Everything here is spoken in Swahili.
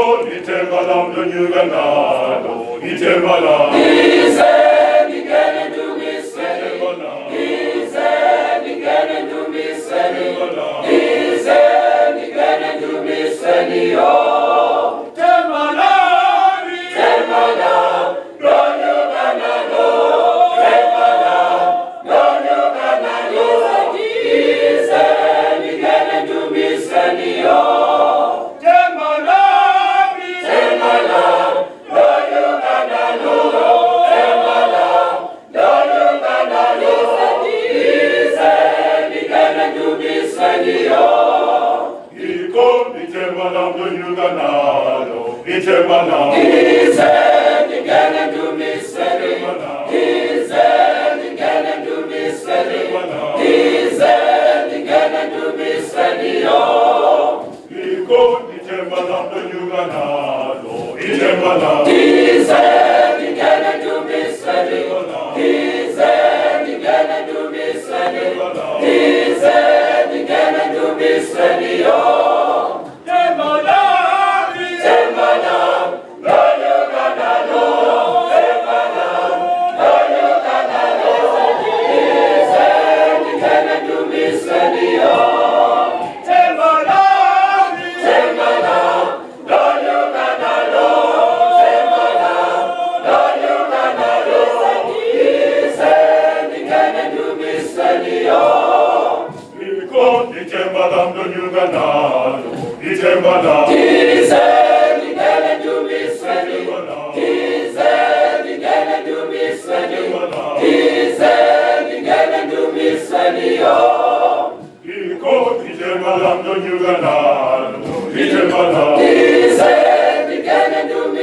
Nitembalam do nyuganalo, nitembalam. Ize nigene dumiseni, ize nigene dumiseni, ize nigene dumiseni yo. Tembalam, tembalam, do nyuganalo, tembalam, do nyuganalo, ize nigene dumiseni yo. Nitembalam do nyuganalo, nitembalam. Ize nigene dumiseni, ize nigene dumiseni, ize nigene dumiseni yo. Nitembalam do nyuganalo, nitembalam. Ize nigene dumiseni, ize nigene dumiseni, ize nigene dumiseni yo. Nitembalam do nyuganalo, nitembalam. Ize nigene dumiseni, ize nigene dumiseni, ize nigene dumiseni yo. Nitembalam do nyuganalo, nitembalam. Ize nigene dumiseni.